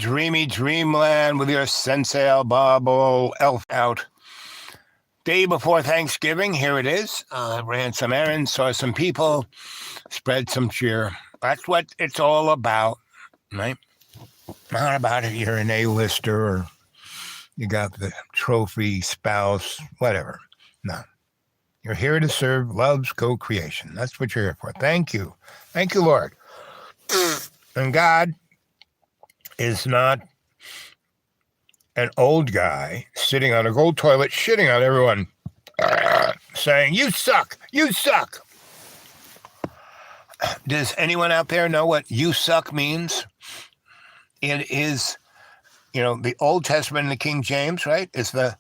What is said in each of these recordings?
Dreamy Dreamland with your Sensie Owl Bob all elf out. Day before Thanksgiving, here it is. Ran some errands, saw some people, spread some cheer. That's what it's all about, right? Not about if you're an A-lister or you got the trophy spouse, whatever. No. You're here to serve love's co-creation. That's what you're here for. Thank you. Thank you, Lord. And God is not an old guy sitting on a gold toilet, shitting on everyone, saying, you suck, you suck. Does anyone out there know what you suck means? It is, the Old Testament in the King James, right? It's the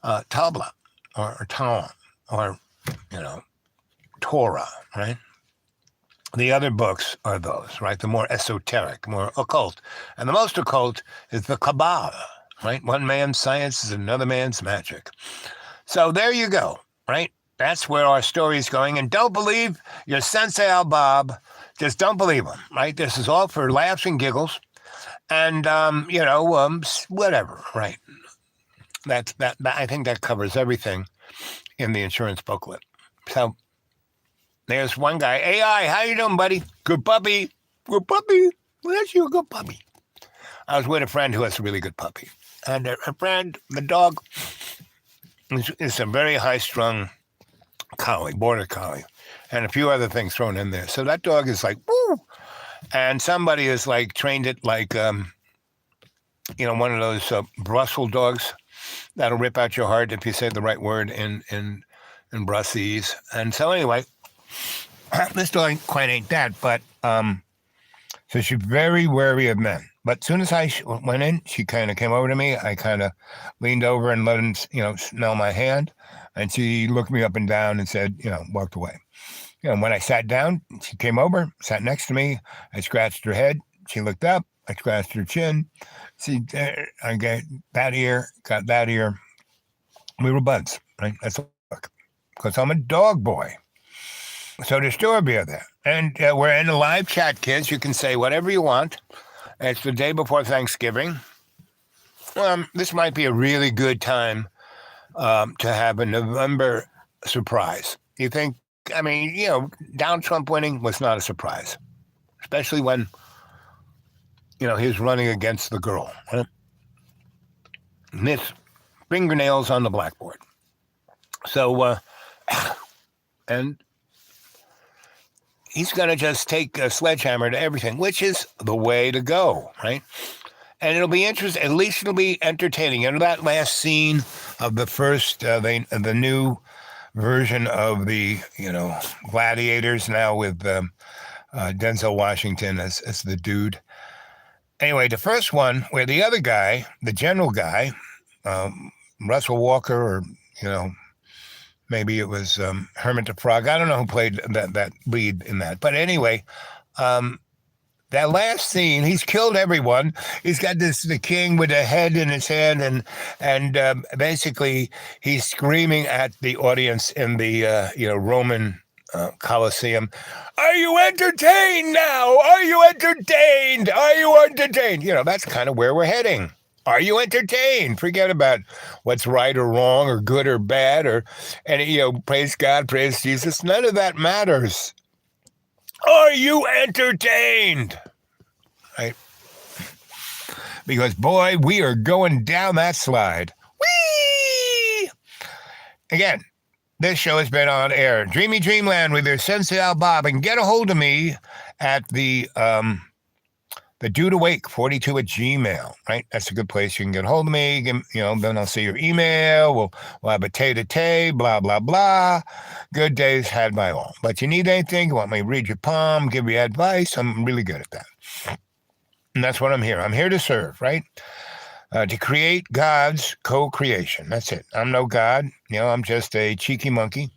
tabla or Torah or, Torah, right? The other books are those, right? The more esoteric, more occult. And the most occult is the Kabbalah, right? One man's science is another man's magic. So there you go, right? That's where our story is going. And don't believe your Sensie Owl Bob. Just don't believe him, right? This is all for laughs and giggles. And, whatever, right? That I think that covers everything in the insurance booklet. So there's one guy. AI, how you doing, buddy? Good puppy. Good puppy. Well, that's you, a good puppy. I was with a friend who has a really good puppy. And a friend, the dog, is a very high-strung collie, border collie, and a few other things thrown in there. So that dog is like, woo! And somebody has, trained it like, one of those Brussels dogs that'll rip out your heart if you say the right word in Brussels. And so anyway, this dog quite ain't that, but so she's very wary of men. But as soon as I went in, she kind of came over to me. I kind of leaned over and let him, smell my hand. And she looked me up and down and said, walked away. When I sat down, she came over, sat next to me. I scratched her head. She looked up. I scratched her chin. I got that ear, got that ear. We were buds, right? That's a look. Because I'm a dog boy. So there's still a beer there. And we're in a live chat, kids. You can say whatever you want. It's the day before Thanksgiving. This might be a really good time to have a November surprise. You think, Donald Trump winning was not a surprise, especially when, he was running against the girl. Right? Miss fingernails on the blackboard. So, and he's going to just take a sledgehammer to everything, which is the way to go, right? And it'll be interesting. At least it'll be entertaining. That last scene of the first, the new version of the, Gladiators now with Denzel Washington as the dude. Anyway, the first one where the other guy, the general guy, Russell Walker, or, maybe it was Hermit the Frog. I don't know who played that lead in that. But anyway, that last scene, he's killed everyone. He's got the king with a head in his hand, and basically he's screaming at the audience in the Roman Colosseum. Are you entertained now? Are you entertained? Are you entertained? That's kind of where we're heading. Are you entertained? Forget about what's right or wrong or good or bad or praise God, praise Jesus. None of that matters. Are you entertained? Right? Because, boy, we are going down that slide. Whee! Again, this show has been on air. Dreamy Dreamland with your Sensie Owl Bob. And get a hold of me at the Dude Awake 42 at Gmail, right? That's a good place. You can get a hold of me. Then I'll see your email. We'll have a tay-to-tay, blah, blah, blah. Good days had by all. But you need anything, you want me to read your palm, give you advice, I'm really good at that. And that's what I'm here. I'm here to serve, right? To create God's co-creation. That's it. I'm no God. I'm just a cheeky monkey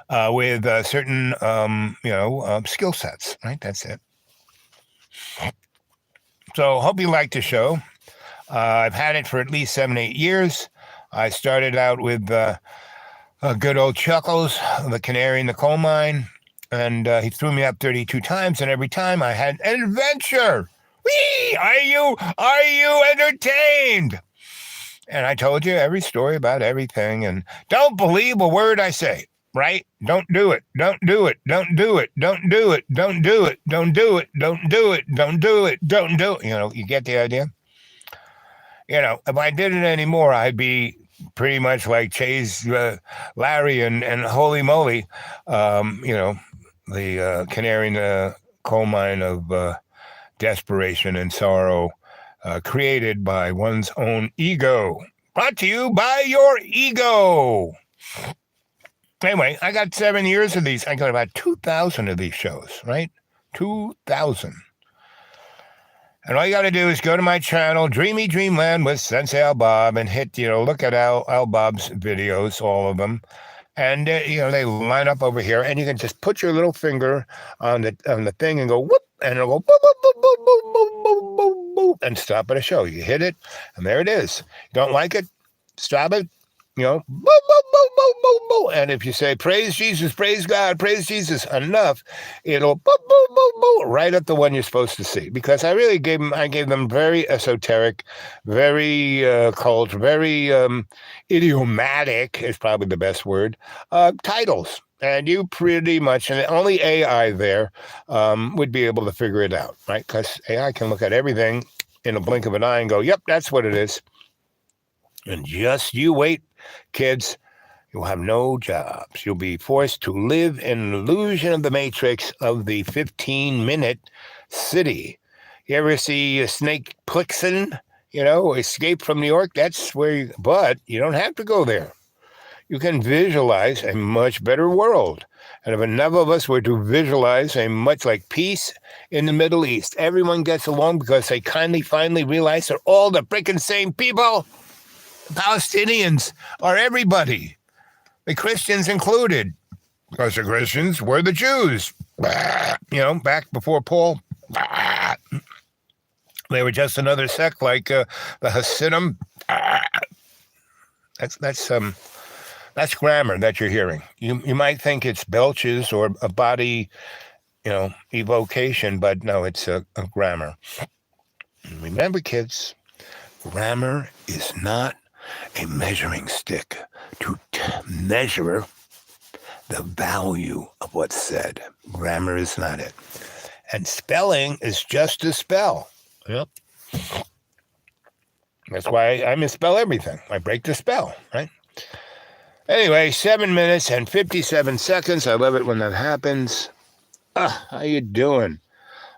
with certain, skill sets, right? That's it. So hope you like the show. I've had it for at least 7-8 years. I started out with good old Chuckles, the canary in the coal mine, and he threw me up 32 times, and every time I had an adventure. Whee! Are you entertained? And I told you every story about everything. And don't believe a word I say, right? Don't do it. Don't do it. Don't do it. Don't do it. Don't do it. Don't do it. Don't do it. Don't do it. Don't do it. You get the idea? If I did it anymore, I'd be pretty much like Chase, Larry, and Holy Moly, the canary in the coal mine of desperation and sorrow, created by one's own ego. Brought to you by your ego. Anyway, I got 7 years of these. I got about 2,000 of these shows, right? 2,000. And all you got to do is go to my channel, Dreamy Dreamland with Sensie Owl Bob, and hit, look at Owl Bob's videos, all of them. And, they line up over here, and you can just put your little finger on the thing and go, whoop, and it'll go, boop, boop, boop, boop, boop, boop, boop, boop, boop, and stop at a show. You hit it, and there it is. You don't like it? Stop it. Boop, boop, boop, boop, boop, boop. And if you say, praise Jesus, praise God, praise Jesus, enough, it'll boop, boop, boop, boop, right at the one you're supposed to see. Because I really gave them very esoteric, very cult, very idiomatic is probably the best word, titles. And you pretty much, and only AI there would be able to figure it out, right? Because AI can look at everything in a blink of an eye and go, yep, that's what it is. And just you wait, kids, you'll have no jobs. You'll be forced to live in an illusion of the matrix of the 15-minute city. You ever see a Snake Plissken, Escape from New York? That's where but you don't have to go there. You can visualize a much better world. And if enough of us were to visualize a much like peace in the Middle East, everyone gets along because they finally realize they're all the freaking same people. Palestinians are everybody, the Christians included, because the Christians were the Jews, back before Paul. They were just another sect like the Hasidim. That's grammar that you're hearing. You might think it's belches or a body, evocation, but no, it's a grammar. And remember, kids, grammar is not a measuring stick to measure the value of what's said. Grammar is not it. And spelling is just a spell. Yep. That's why I misspell everything. I break the spell, right? Anyway, 7 minutes and 57 seconds. I love it when that happens. How you doing?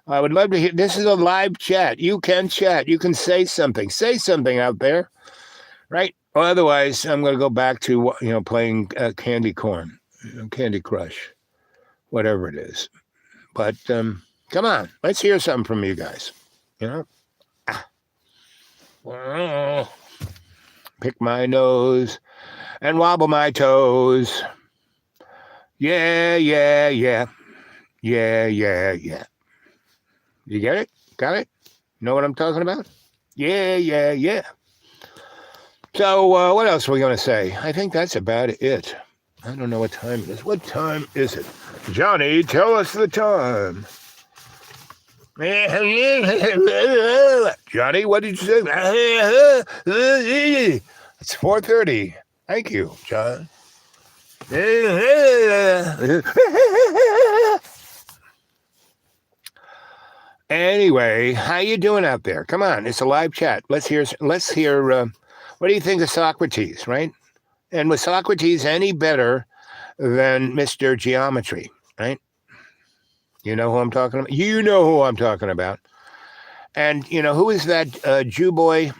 I would love to hear. This is a live chat. You can chat. You can say something. Say something out there. Right? Well, otherwise, I'm going to go back to, playing Candy Corn, Candy Crush, whatever it is. But come on, let's hear something from you guys. Pick my nose and wobble my toes. Yeah, yeah, yeah. Yeah, yeah, yeah. You get it? Got it? Know what I'm talking about? Yeah, yeah, yeah. So what else are we going to say? I think that's about it. I don't know what time it is. What time is it? Johnny, tell us the time. Johnny, what did you say? It's 4:30. Thank you, John. Anyway, how you doing out there? Come on, it's a live chat. Let's hear. What do you think of Socrates, right? And was Socrates any better than Mr. Geometry, right? You know who I'm talking about? You know who I'm talking about. And, who is that Jew boy?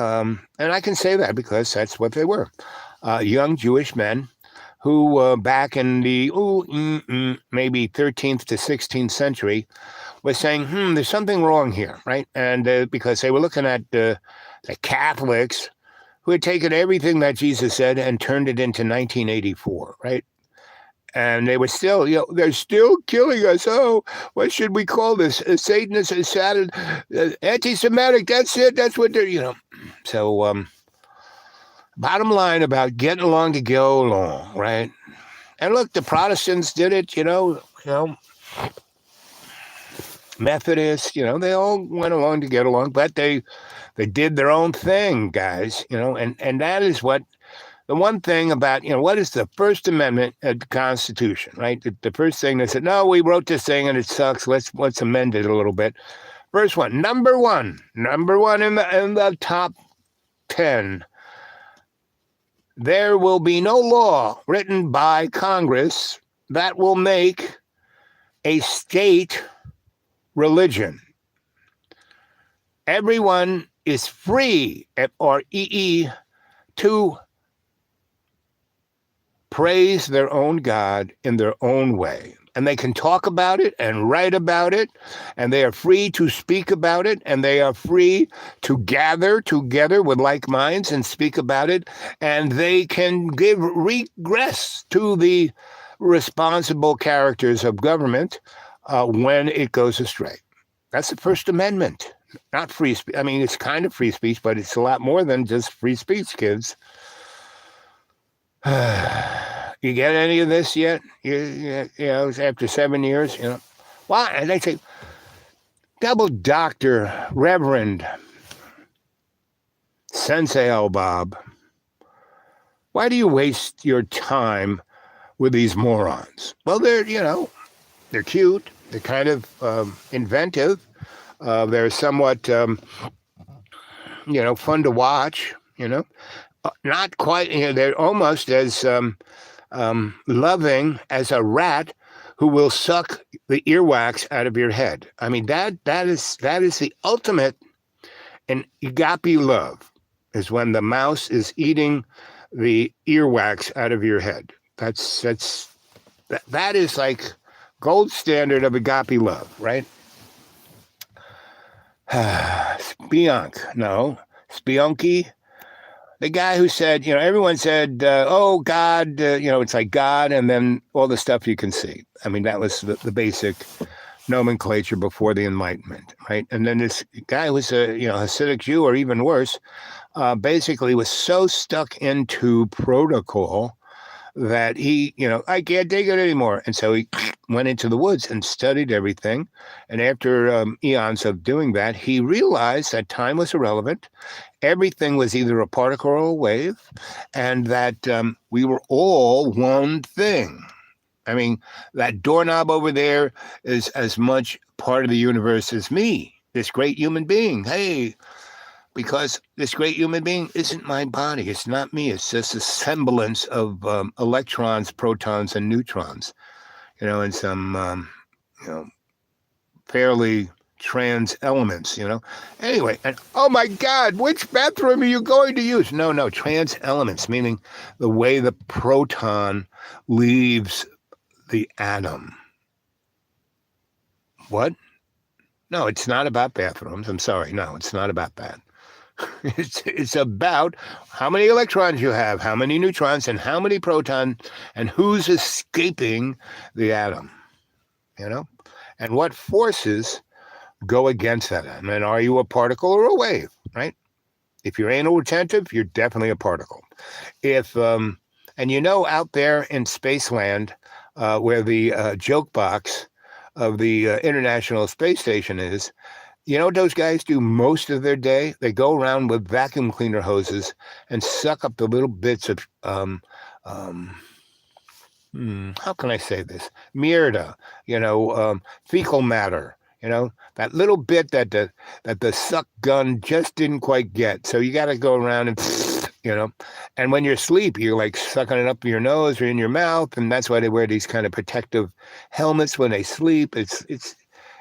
And I can say that because that's what they were. Young Jewish men who back in the maybe 13th to 16th century was saying, there's something wrong here, right? And because they were looking at the Catholics who had taken everything that Jesus said and turned it into 1984, right? And they were still, they're still killing us. Oh, what should we call this? Satanist, anti-Semitic. That's it. That's what they're, So, bottom line about getting along to go along, right? And look, the Protestants did it, Methodists, they all went along to get along, but they did their own thing, guys, and that is what the one thing about, what is the First Amendment of the Constitution, right? The first thing they said, no, we wrote this thing and it sucks. Let's amend it a little bit. First one, number one in the top 10. There will be no law written by Congress that will make a state religion. Everyone is free, or to praise their own God in their own way. And they can talk about it and write about it, and they are free to speak about it, and they are free to gather together with like minds and speak about it, and they can give regress to the responsible characters of government when it goes astray. That's the First Amendment, not free speech. I mean, it's kind of free speech, but it's a lot more than just free speech, kids. You get any of this yet? After 7 years, Why? And they say, double doctor, Reverend Sensie Owl Bob, why do you waste your time with these morons? Well, they're cute. They're kind of inventive. They're somewhat, fun to watch, Not quite, they're almost as loving as a rat who will suck the earwax out of your head. I mean, that is the ultimate in agape love, is when the mouse is eating the earwax out of your head. That is like gold standard of agape love, right? Spionky. The guy who said, everyone said, oh, God, it's like God, and then all the stuff you can see. I mean, that was the basic nomenclature before the Enlightenment, right? And then this guy who was a Hasidic Jew, or even worse, basically was so stuck into protocol that he, I can't take it anymore. And so he went into the woods and studied everything. And after eons of doing that, he realized that time was irrelevant. Everything was either a particle or a wave, and that we were all one thing. I mean, that doorknob over there is as much part of the universe as me, this great human being. Hey, because this great human being isn't my body. It's not me. It's just a semblance of electrons, protons, and neutrons, and some, fairly trans elements, Anyway, and oh my God, which bathroom are you going to use? No, trans elements, meaning the way the proton leaves the atom. What? No, it's not about bathrooms. I'm sorry. No, it's not about that. It's about how many electrons you have, how many neutrons, and how many protons, and who's escaping the atom, and what forces go against that. I mean, are you a particle or a wave, right? If you're anal retentive, you're definitely a particle. If, and out there in Spaceland, where the joke box of the International Space Station is, what those guys do most of their day? They go around with vacuum cleaner hoses and suck up the little bits of, how can I say this? Mierda, fecal matter, that little bit that the suck gun just didn't quite get. So you got to go around and, and when you're asleep, you're like sucking it up your nose or in your mouth. And that's why they wear these kind of protective helmets when they sleep.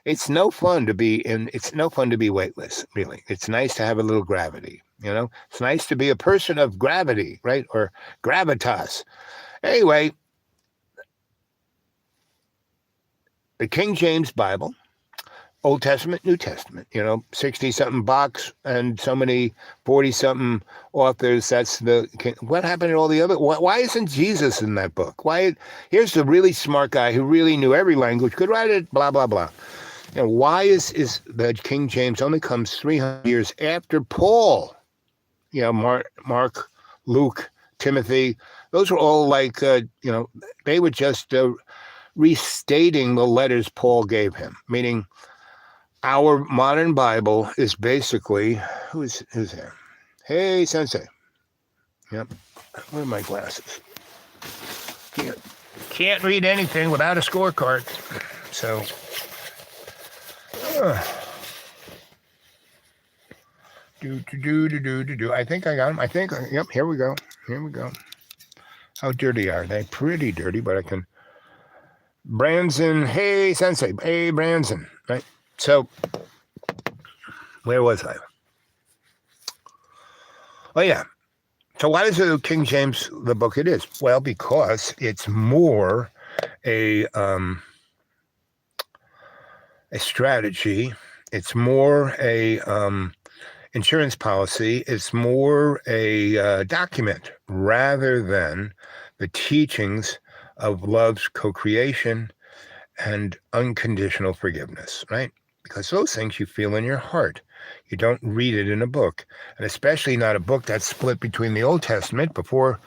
It's no fun to be it's no fun to be weightless, really. It's nice to have a little gravity, It's nice to be a person of gravity, right? Or gravitas. Anyway, the King James Bible, Old Testament, New Testament, 60-something box and so many 40-something authors. That's what happened to all the other? Why isn't Jesus in that book? Here's the really smart guy who really knew every language, could write it, blah, blah, blah. Why is the King James only comes 300 years after Paul? Mark, Luke, Timothy, those were all like, they were just restating the letters Paul gave him, meaning Our modern Bible is basically who's there? Hey, Sensei. Yep. Where are my glasses? Can't read anything without a scorecard. So, I think I got them. I think. Yep. Here we go. How dirty are they? Pretty dirty, but I can. Branson. Hey, Sensei. Hey, Branson. Right. So, where was I? Oh yeah. So why is it King James the book it is? Well, because it's more a strategy. It's more a insurance policy. It's more a document rather than the teachings of love's co-creation and unconditional forgiveness, right? Because those things you feel in your heart. You don't read it in a book, and especially not a book that's split between the Old Testament before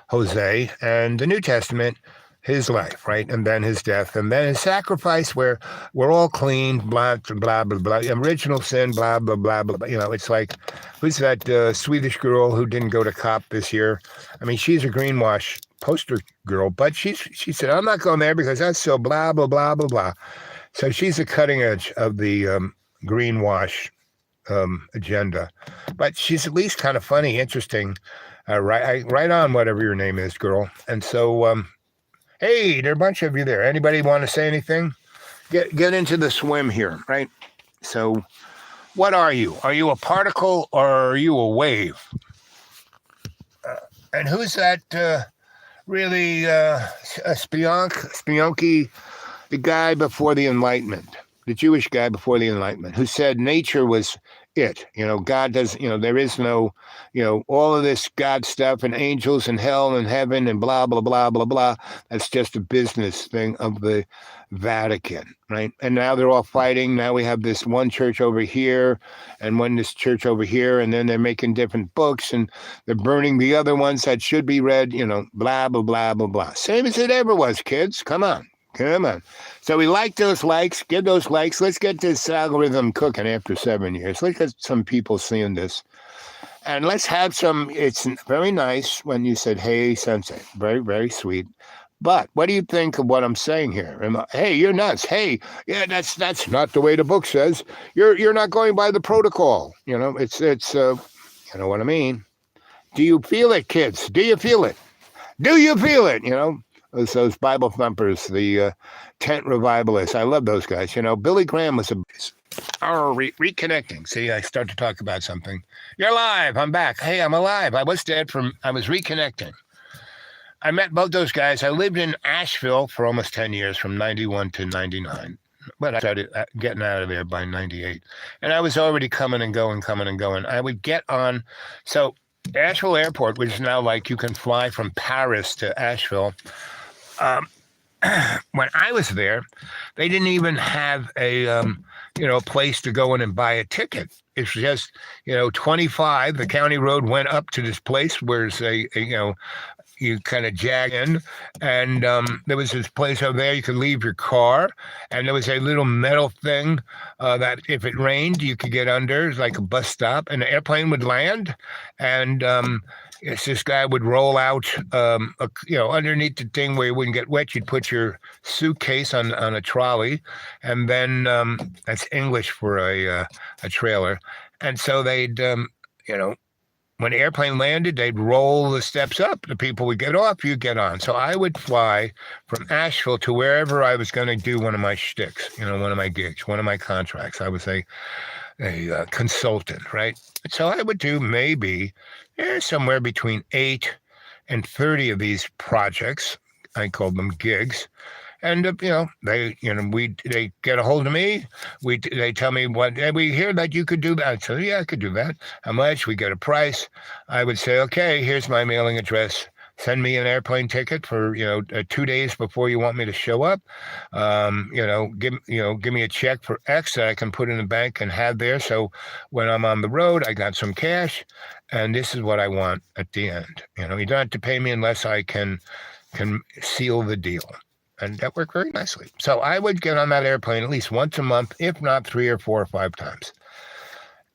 Hosea and the New Testament, his life, right? And then his death, and then his sacrifice where we're all clean, blah, blah, blah, blah, original sin, blah, blah, blah, blah. You know, it's like, who's that Swedish girl who didn't go to COP this year? I mean, she's a greenwash poster girl, but she said, I'm not going there because that's so blah, blah, blah, blah, blah. So she's the cutting edge of the greenwash agenda, but she's at least kind of funny, interesting, right on, whatever your name is, girl. And so, hey, there are a bunch of you there. Anybody want to say anything? Get into the swim here, right? So, what are you? Are you a particle or are you a wave? And who's that really Spionky, the guy before the Enlightenment, the Jewish guy before the Enlightenment, who said nature was it? You know, God does, you know, there is no, you know, all of this God stuff and angels and hell and heaven and blah, blah, blah, blah, blah. That's just a business thing of the Vatican, right? And now they're all fighting. Now we have this one church over here and one this church over here, and then they're making different books and they're burning the other ones that should be read, you know, blah, blah, blah, blah, blah. Same as it ever was, kids. Come on. So we like those likes. Give those likes. Let's get this algorithm cooking after 7 years. Let's get some people seeing this. And let's have some. It's very nice when you said, hey, Sensei. Very, very sweet. But what do you think of what I'm saying here? Hey, you're nuts. Hey, yeah, that's not the way the book says. You're not going by the protocol. You know, it's you know what I mean? Do you feel it, kids? Do you feel it? Do you feel it? You know? Those Bible thumpers, the tent revivalists. I love those guys. You know, Billy Graham was reconnecting. See, I start to talk about something. You're alive. I'm back. Hey, I'm alive. I was dead I was reconnecting. I met both those guys. I lived in Asheville for almost 10 years, from 91 to 99. But I started getting out of there by 98. And I was already coming and going. I would get on. So Asheville Airport, which is now like you can fly from Paris to Asheville. When I was there, they didn't even have a place to go in and buy a ticket. It's just 25. The county road went up to this place where it's you kind of jag in, and there was this place over there you could leave your car, and there was a little metal thing that if it rained you could get under. It's like a bus stop, and the airplane would land, and this guy would roll out underneath the thing where you wouldn't get wet. You'd put your suitcase on a trolley, and then that's English for a trailer. And so they'd when the airplane landed, they'd roll the steps up. The people would get off, you get on. So I would fly from Asheville to wherever I was going to do one of my shticks, one of my gigs, one of my contracts. I was a consultant, right? So I would do maybe somewhere between 8 and 30 of these projects. I called them gigs. And they get a hold of me. They tell me we hear that you could do that. So yeah, I could do that. How much? We get a price. I would say, okay, here's my mailing address. Send me an airplane ticket for 2 days before you want me to show up. Give me a check for X that I can put in the bank and have there. So when I'm on the road, I got some cash, and this is what I want at the end. You don't have to pay me unless I can seal the deal. And that worked very nicely. So I would get on that airplane at least once a month, if not 3 or 4 or 5 times.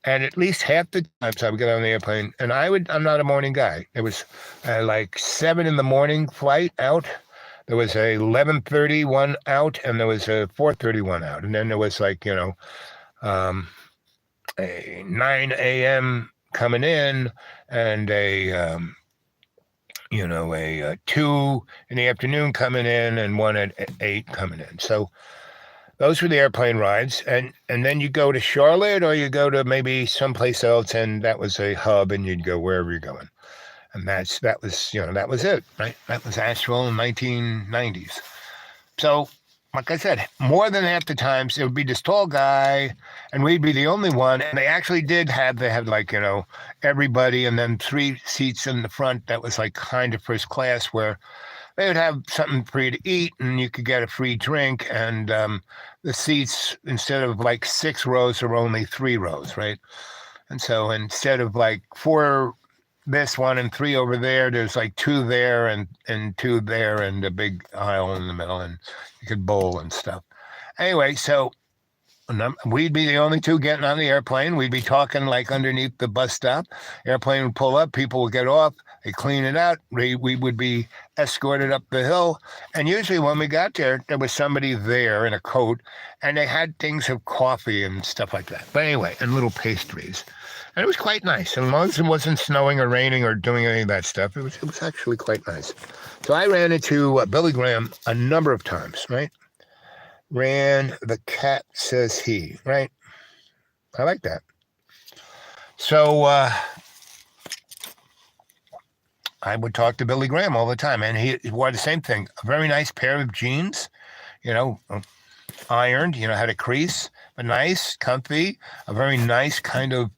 And at least half the times I would get on the airplane, and I'm not a morning guy. It was like 7 in the morning flight out. There was a 11:30 one out, and there was a 4:30 one out. And then there was like, a 9 a.m. coming in, and a 2 in the afternoon coming in, and one at 8 coming in. So those were the airplane rides, and then you go to Charlotte, or you go to maybe someplace else, and that was a hub, and you'd go wherever you're going. And that was it, right? That was Asheville in 1990s. So, like I said, more than half the times it would be this tall guy, and we'd be the only one. And they actually they had like, everybody, and then 3 seats in the front that was like kind of first class, where they would have something for you to eat, and you could get a free drink. And the seats, instead of like 6 rows, are only 3 rows, right? And so instead of like 4 this one and 3 over there, there's like 2 there and 2 there, and a big aisle in the middle, and you could bowl and stuff. Anyway, so we'd be the only 2 getting on the airplane. We'd be talking like underneath the bus stop. Airplane would pull up, people would get off, they clean it out. We would be escorted up the hill. And usually when we got there, there was somebody there in a coat, and they had things of coffee and stuff like that. But anyway, and little pastries. And it was quite nice. And as long as it wasn't snowing or raining or doing any of that stuff, it was actually quite nice. So I ran into Billy Graham a number of times, right? Ran the cat says he, right? I like that. So I would talk to Billy Graham all the time, and he wore the same thing. A very nice pair of jeans, ironed, had a crease, but nice, comfy, a very nice kind of,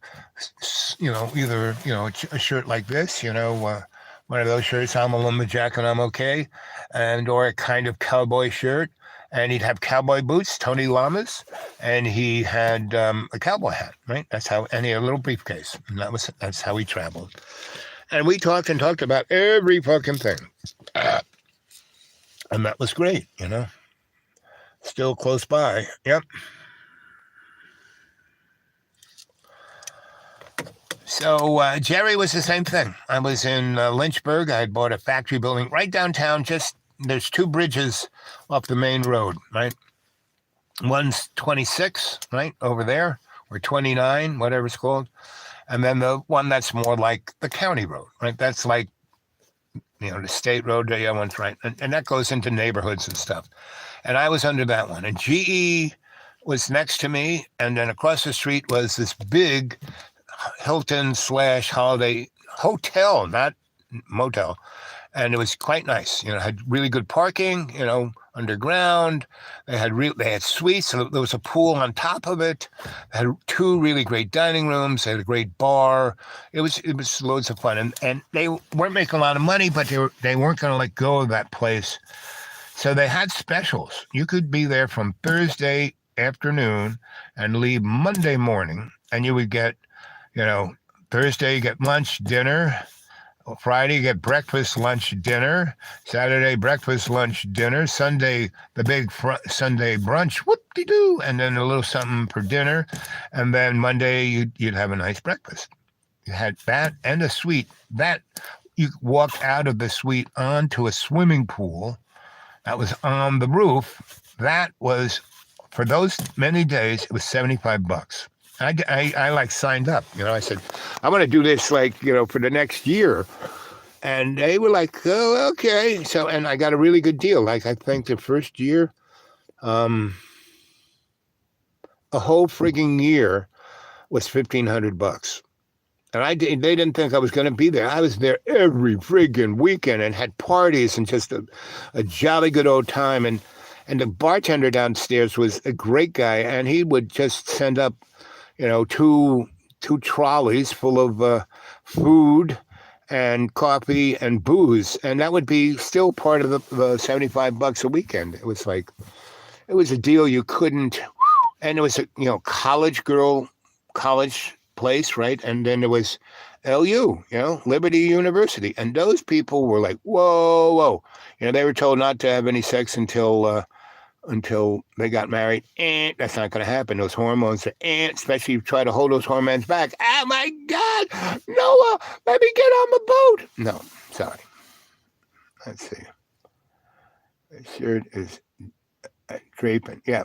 either, a shirt like this, one of those shirts, I'm a lumberjack and I'm okay, or a kind of cowboy shirt. And he'd have cowboy boots, Tony Lamas, and he had a cowboy hat, right? And he had a little briefcase, and that's how he traveled. And we talked about every fucking thing. And that was great, Still close by. Yep. So Jerry was the same thing. I was in Lynchburg. I had bought a factory building right downtown. There's 2 bridges off the main road, right? One's 26, right, over there, or 29, whatever it's called. And then the one that's more like the county road, right? That's like, the state road, the other one's right. And that goes into neighborhoods and stuff. And I was under that one. And GE was next to me. And then across the street was this big Hilton / Holiday hotel, not motel. And it was quite nice. Had really good parking, underground. They had suites. So there was a pool on top of it. They had 2 really great dining rooms. They had a great bar. It was loads of fun. And they weren't making a lot of money, but they weren't going to let go of that place. So they had specials. You could be there from Thursday afternoon and leave Monday morning, and you would get, Thursday you get lunch, dinner. Friday, you get breakfast, lunch, dinner. Saturday, breakfast, lunch, dinner. Sunday, the big Sunday brunch, whoop-de-doo, and then a little something for dinner. And then Monday, you'd have a nice breakfast. You had that and a suite. That, you walked out of the suite onto a swimming pool that was on the roof. That was, for those many days, it was $75. I like signed up, I said, I want to do this for the next year. And they were like, oh, okay. So, and I got a really good deal. Like, I think the first year, a whole frigging year was $1,500. And they didn't think I was going to be there. I was there every friggin' weekend and had parties and just a jolly good old time. And the bartender downstairs was a great guy, and he would just send up, 2 trolleys full of food and coffee and booze, and that would be still part of the $75 a weekend. It was a deal you couldn't. And it was a college place, right? And then there was LU, Liberty University. And those people were like, whoa, whoa. They were told not to have any sex until they got married. And that's not going to happen. Those hormones, especially if you try to hold those hormones back. Oh my God, Noah, let me get on the boat. No, sorry. Let's see. The shirt is draping. Yeah.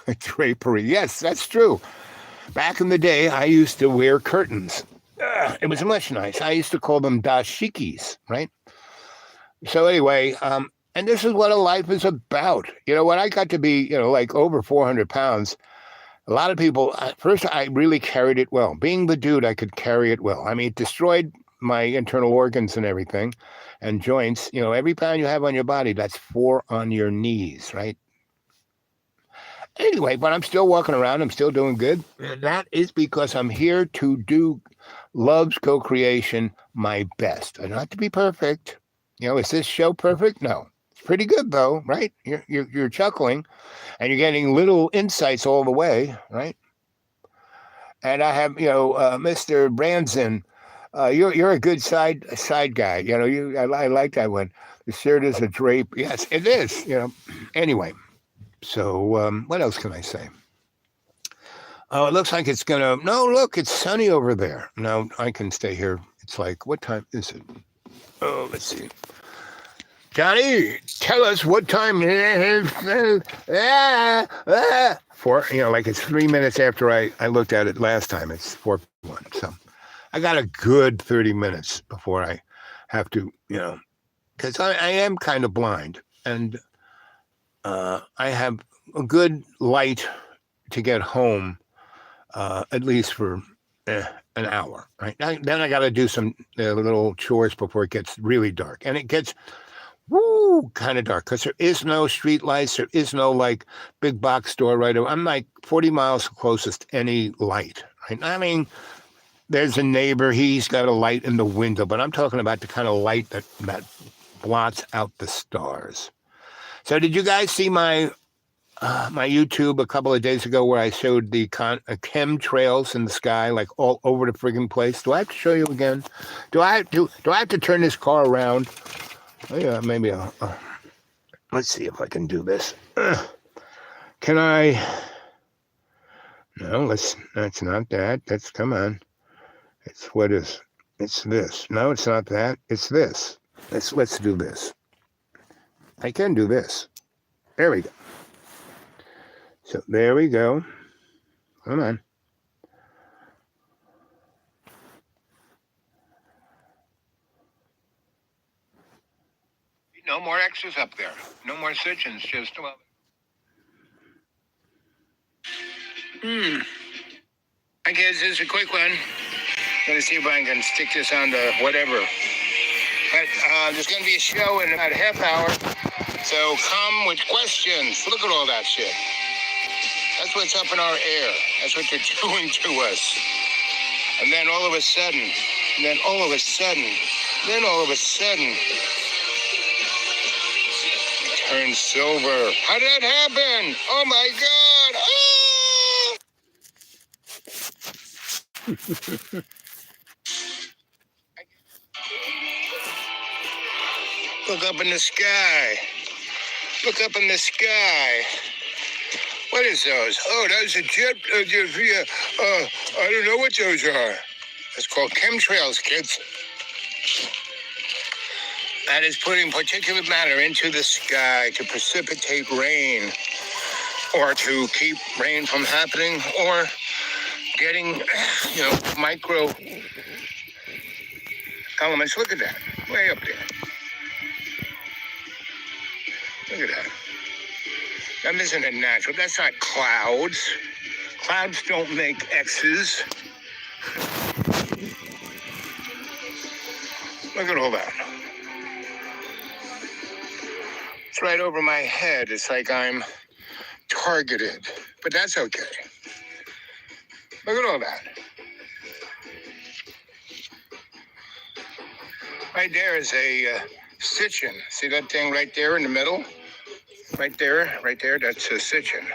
Drapery. Yes, that's true. Back in the day, I used to wear curtains. It was much nice. I used to call them dashikis, right? So anyway, and this is what a life is about. When I got to be, like over 400 pounds, a lot of people, first, I really carried it well. Being the dude, I could carry it well. I mean, it destroyed my internal organs and everything and joints. Every pound you have on your body, that's 4 on your knees, right? Anyway, but I'm still walking around. I'm still doing good. And that is because I'm here to do love's co-creation my best. And not to be perfect. Is this show perfect? No. It's pretty good, though, right? You're chuckling, and you're getting little insights all the way, right? And I have, Mr. Branson. You're a good side guy. I like that one. The shirt is a drape. Yes, it is. Anyway. So what else can I say? Oh, it looks like it's going to... No, look, it's sunny over there. No, I can stay here. It's like, what time is it? Oh, let's see. Johnny, tell us what time it is. 4, like it's 3 minutes after I looked at it last time. It's 4:01. So I got a good 30 minutes before I have to, because I am kind of blind. And I have a good light to get home, at least for an hour, right? Then I got to do some little chores before it gets really dark. And it gets, kind of dark because there is no street lights. There is no, like, big box store right over. I'm like 40 miles closest to any light, right? I mean, there's a neighbor. He's got a light in the window, but I'm talking about the kind of light that blots out the stars. So did you guys see my YouTube a couple of days ago where I showed the chemtrails in the sky, like all over the friggin' place? Do I have to show you again? Do I have to turn this car around? Oh, yeah, maybe I'll... let's see if I can do this. Can I... No, that's not that. Come on. It's this. No, it's not that. It's this. Let's do this. I can do this. There we go. So there we go. Come on. No more X's up there. No more stitchings. Just Okay, this is a quick one. Let's see if I can stick this on the whatever. But there's going to be a show in about a half hour. So come with questions. Look at all that shit. That's what's up in our air. That's what they're doing to us. And then all of a sudden, it turns silver. How did that happen? Oh my God. Look up in the sky. What is those? Oh, those are jet. I don't know what those are. It's called chemtrails, kids. That is putting particulate matter into the sky to precipitate rain, or to keep rain from happening, or getting, micro elements. Look at that, way up there. Look at that. That isn't a natural. That's not clouds. Clouds don't make X's. Look at all that. It's right over my head. It's like I'm targeted. But that's okay. Look at all that. Right there is a stitching. See that thing right there in the middle? Right there, that's a stitching.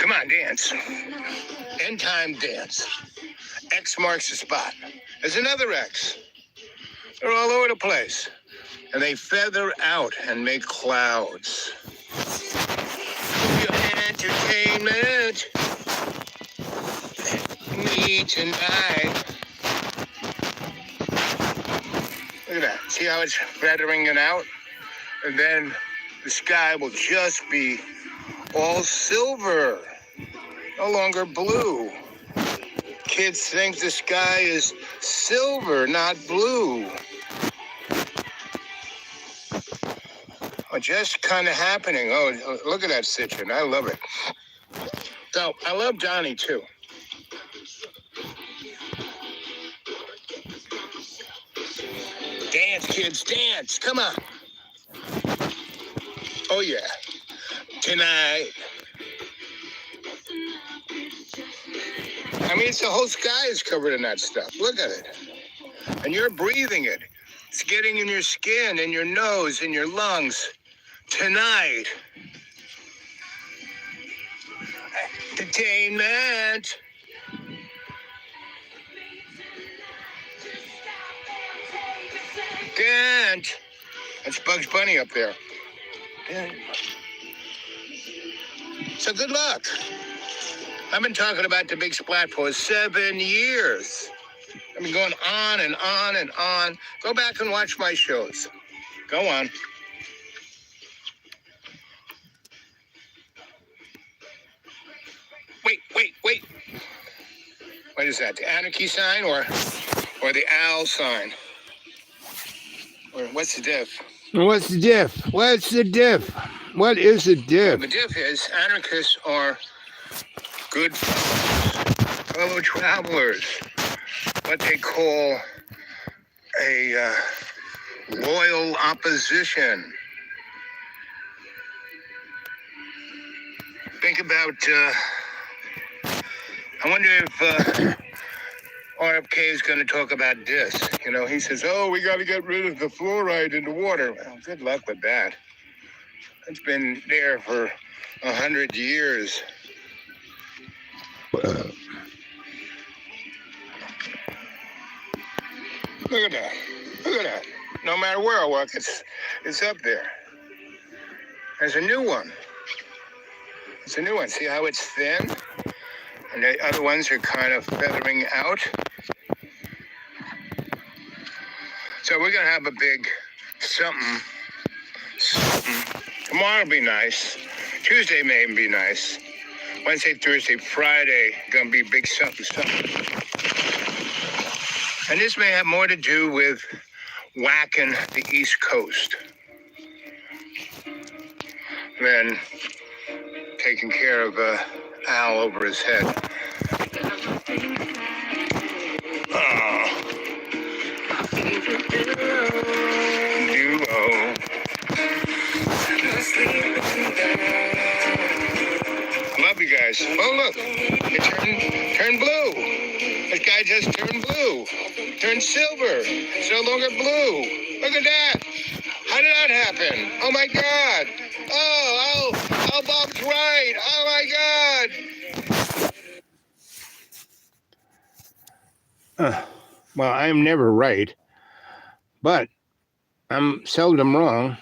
Come on, dance. End time dance. X marks the spot. There's another X. They're all over the place. And they feather out and make clouds. Your entertainment. Me tonight. Look at that. See how it's feathering it out? And then the sky will just be all silver. No longer blue. Kids think the sky is silver, not blue. Oh, just kind of happening. Oh, look at that citron. I love it. So, I love Johnny, too. Dance, kids, dance. Come on. Oh, yeah. Tonight. I mean, it's the whole sky is covered in that stuff. Look at it. And you're breathing it. It's getting in your skin, in your nose, in your lungs. Tonight. Entertainment. Dance. That's Bugs Bunny up there. Yeah. So good luck. I've been talking about the big splat for 7 years. I've been going on and on and on. Go back and watch my shows. Go on. Wait. What is that? The anarchy sign or the owl sign? Or what's the diff? What's the diff? What's the diff? What is the diff? The diff is anarchists are good fellow travelers. What they call a loyal opposition. Think about, I wonder if RFK is going to talk about this. You know, he says, oh, we got to get rid of the fluoride in the water. Well, good luck with that. It's been there for 100 years. Look at that. Look at that. No matter where I walk, it's up there. There's a new one. It's a new one. See how it's thin? And the other ones are kind of feathering out. So we're going to have a big something. Tomorrow will be nice. Tuesday may even be nice. Wednesday, Thursday, Friday, going to be big something. And this may have more to do with whacking the East Coast than taking care of an owl over his head. Oh. Duo. Love you guys. Oh, look. It turned blue. This guy just turned blue. Turned silver. It's no longer blue. Look at that. How did that happen? Oh, my God. Oh, Bob's right. Oh, my God. Well, I am never right, but I'm seldom wrong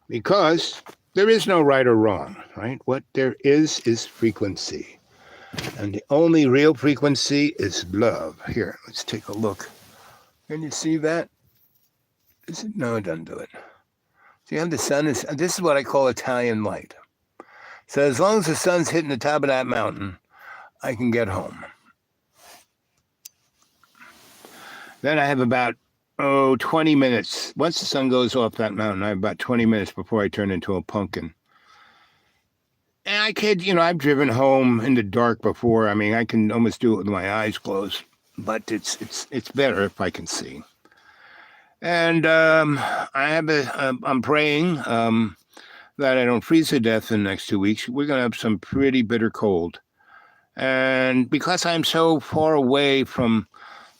because there is no right or wrong, right? What there is frequency. And the only real frequency is love. Here, let's take a look. Can you see that? Is it? No, it doesn't do it. See how the sun is? This is what I call Italian light. So as long as the sun's hitting the top of that mountain, I can get home. Then I have about, 20 minutes. Once the sun goes off that mountain, I have about 20 minutes before I turn into a pumpkin. And I could, I've driven home in the dark before. I mean, I can almost do it with my eyes closed, but it's better if I can see. And I'm praying that I don't freeze to death in the next 2 weeks. We're going to have some pretty bitter cold. And because I'm so far away from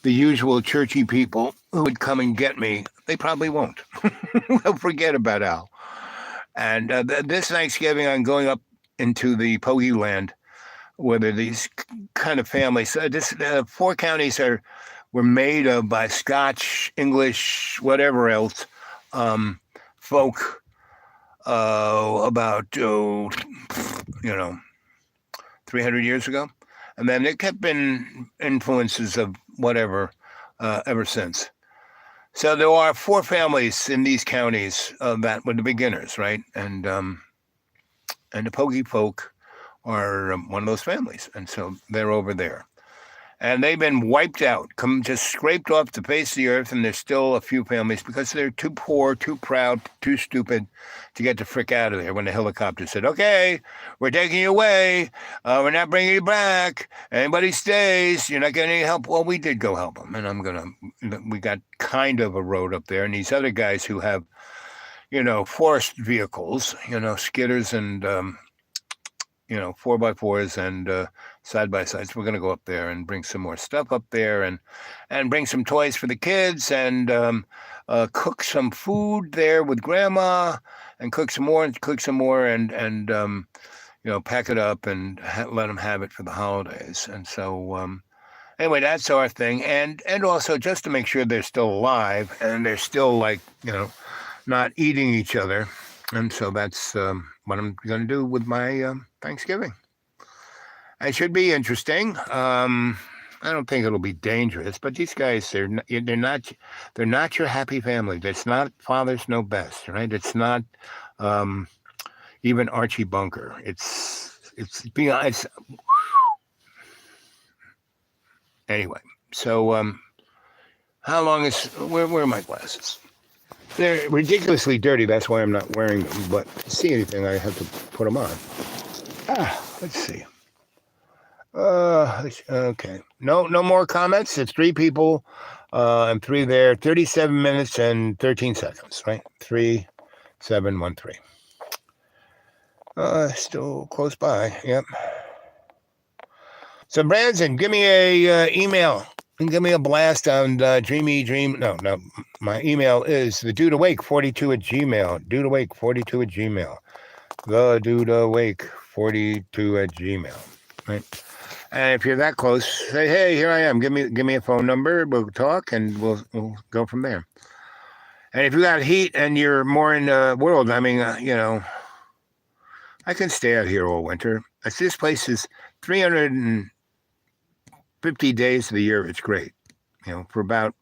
the usual churchy people who would come and get me, they probably won't. They'll forget about Al. And this Thanksgiving, I'm going up into the Pogie land, where there are these kind of families. This 4 counties were made of by Scotch, English, whatever else, folk about 300 years ago, and then it kept been influences of whatever ever since. So there are 4 families in these counties that were the beginners, right? And the Pogie folk are one of those families, and so they're over there. And they've been wiped out, just scraped off the face of the earth, and there's still a few families because they're too poor, too proud, too stupid to get the frick out of there when the helicopter said, okay, we're taking you away. We're not bringing you back. Anybody stays, you're not getting any help. Well, we did go help them, and we got kind of a road up there. And these other guys who have, forest vehicles, skidders and 4x4s and side-by-sides. We're going to go up there and bring some more stuff up there and bring some toys for the kids and cook some food there with Grandma and cook some more and pack it up and let them have it for the holidays. And so anyway, that's our thing. And also just to make sure they're still alive and they're still not eating each other. And so that's what I'm going to do with my Thanksgiving. It should be interesting. I don't think it'll be dangerous, but these guys, they're not your happy family. It's not Fathers Know Best, right? It's not even Archie Bunker. It's anyway. So how long is where are my glasses? They're ridiculously dirty. That's why I'm not wearing them. But to see anything, I have to put them on. Let's see. Okay. No more comments. It's 3 people and 3 there. 37 minutes and 13 seconds, right? 3713. Still close by. Yep. So Branson, give me a email. Give me a blast on Dreamy Dream. No. My email is thedudeawake42@gmail. Dudeawake42@gmail. Thedudeawake42@gmail. Right. And if you're that close, say, hey, here I am. Give me a phone number. We'll talk and we'll go from there. And if you got heat and you're more in the world, I can stay out here all winter. This place is 350 days of the year. It's great. For about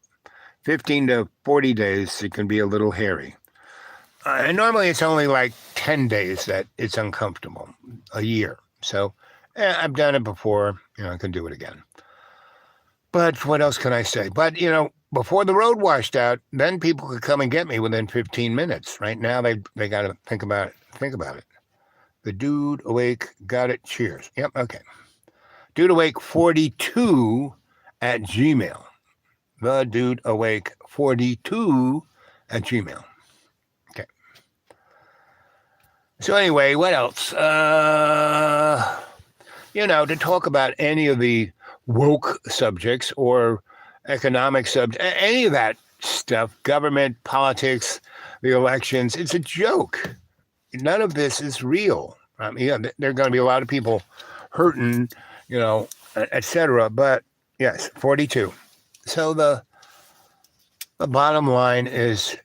15 to 40 days, it can be a little hairy. And normally it's only like 10 days that it's uncomfortable a year. So I've done it before. I can do it again. But what else can I say? But, before the road washed out, then people could come and get me within 15 minutes. Right now, they got to think about it. Think about it. The Dude Awake got it. Cheers. Yep. Okay. DudeAwake42@gmail. The DudeAwake42@gmail. Okay. So anyway, what else? To talk about any of the woke subjects or economic subjects, any of that stuff, government, politics, the elections, it's a joke. None of this is real. There are going to be a lot of people hurting, etc. But yes, 42. So the bottom line is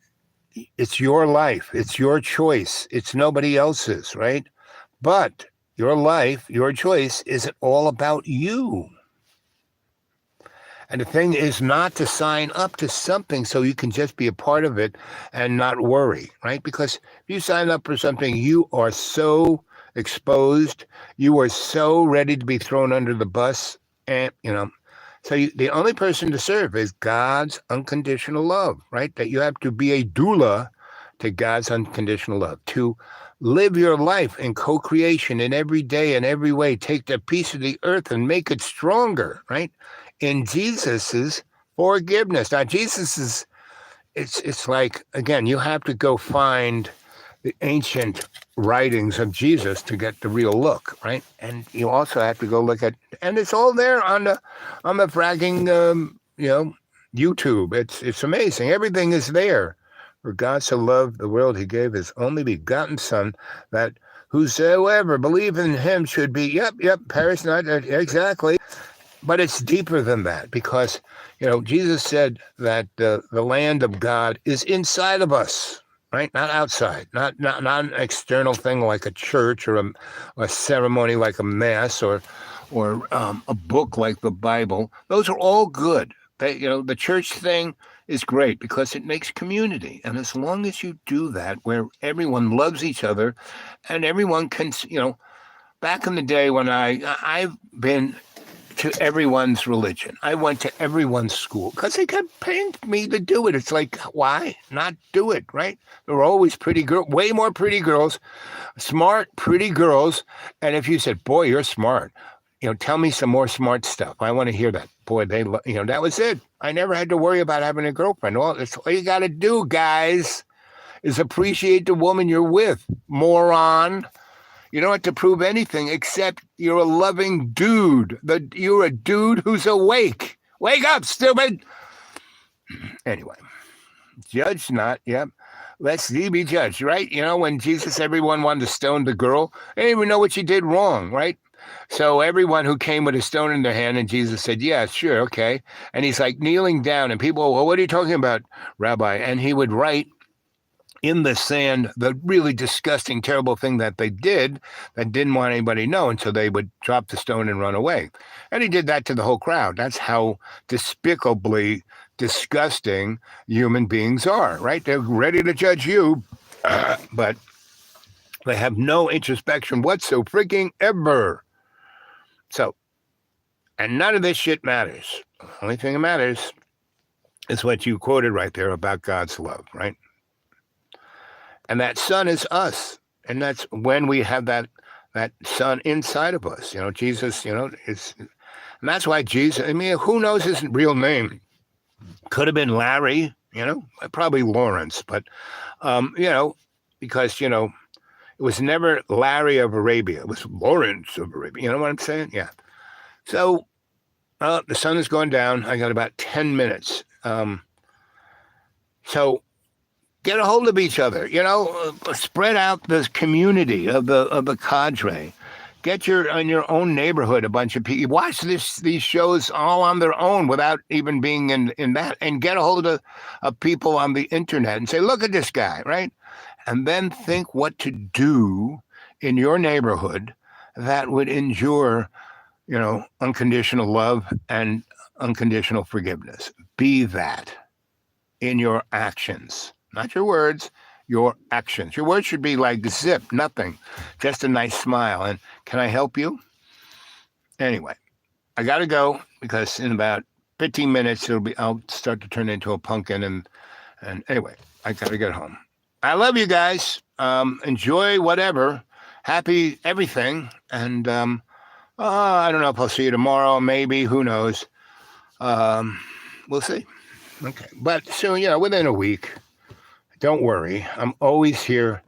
it's your life. It's your choice. It's nobody else's, right? But your life, your choice isn't all about you. And the thing is not to sign up to something so you can just be a part of it and not worry, right? Because if you sign up for something, you are so exposed. You are so ready to be thrown under the bus. And, so the only person to serve is God's unconditional love, right? That you have to be a doula to God's unconditional love, to live your life in co-creation in every day and every way. Take the piece of the earth and make it stronger, right? In Jesus's forgiveness. Now, it's like, again, you have to go find the ancient writings of Jesus to get the real look, right? And you also have to go look at, and it's all there on the fragging, YouTube. It's amazing. Everything is there. For God so loved the world, he gave his only begotten Son, that Whosoever believe in him should be, yep, perish not, exactly. But it's deeper than that because, Jesus said that the land of God is inside of us, right? Not outside, not an external thing like a church or a ceremony like a mass or a book like the Bible. Those are all good. The church thing is great because it makes community. And as long as you do that, where everyone loves each other and everyone can, back in the day when I've been to everyone's religion. I went to everyone's school because they kept paying me to do it. It's like, why not do it, right? There were always pretty girls, way more pretty girls, smart, pretty girls. And if you said, boy, you're smart, tell me some more smart stuff. I want to hear that. Boy, that was it. I never had to worry about having a girlfriend. All you got to do, guys, is appreciate the woman you're with, moron. You don't have to prove anything except you're a loving dude. You're a dude who's awake. Wake up, stupid. Anyway, judge not. Yep. Lest thee be judged, right? When Jesus, everyone wanted to stone the girl. They didn't even know what she did wrong, right? So everyone who came with a stone in their hand, and Jesus said, yeah, sure, okay. And he's like kneeling down, and people, well, what are you talking about, Rabbi? And he would write in the sand the really disgusting, terrible thing that they did that didn't want anybody to know, and so they would drop the stone and run away. And he did that to the whole crowd. That's how despicably disgusting human beings are, right? They're ready to judge you, but they have no introspection whatsoever, freaking ever. So, and none of this shit matters. The only thing that matters is what you quoted right there about God's love, right? And that son is us. And that's when we have that son inside of us. Jesus, is, and that's why Jesus, who knows his real name? Could have been Larry, probably Lawrence, but, because, it was never Larry of Arabia. It was Lawrence of Arabia. You know what I'm saying? Yeah. So the sun is going down. I got about 10 minutes. So get a hold of each other, spread out the community of the cadre. Get in your own neighborhood a bunch of people. Watch these shows all on their own without even being in that, and get a hold of people on the internet and say, look at this guy, right? And then think what to do in your neighborhood that would endure, unconditional love and unconditional forgiveness. Be that in your actions. Not your words, your actions. Your words should be like zip, nothing, just a nice smile. And can I help you? Anyway, I got to go because in about 15 minutes, I'll start to turn into a pumpkin. And anyway, I got to get home. I love you guys. Enjoy whatever. Happy everything. And I don't know if I'll see you tomorrow. Maybe. Who knows? We'll see. Okay. But soon, within a week. Don't worry. I'm always here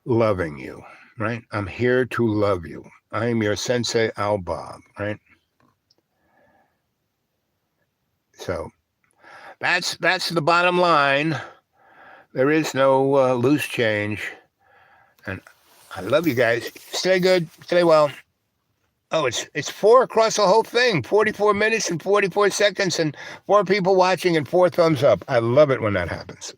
loving you, right? I'm here to love you. I'm your Sensie Owl Bob, right? So that's the bottom line. There is no loose change. And I love you guys. Stay good. Stay well. Oh, it's 4 across the whole thing. 44 minutes and 44 seconds and 4 people watching and 4 thumbs up. I love it when that happens.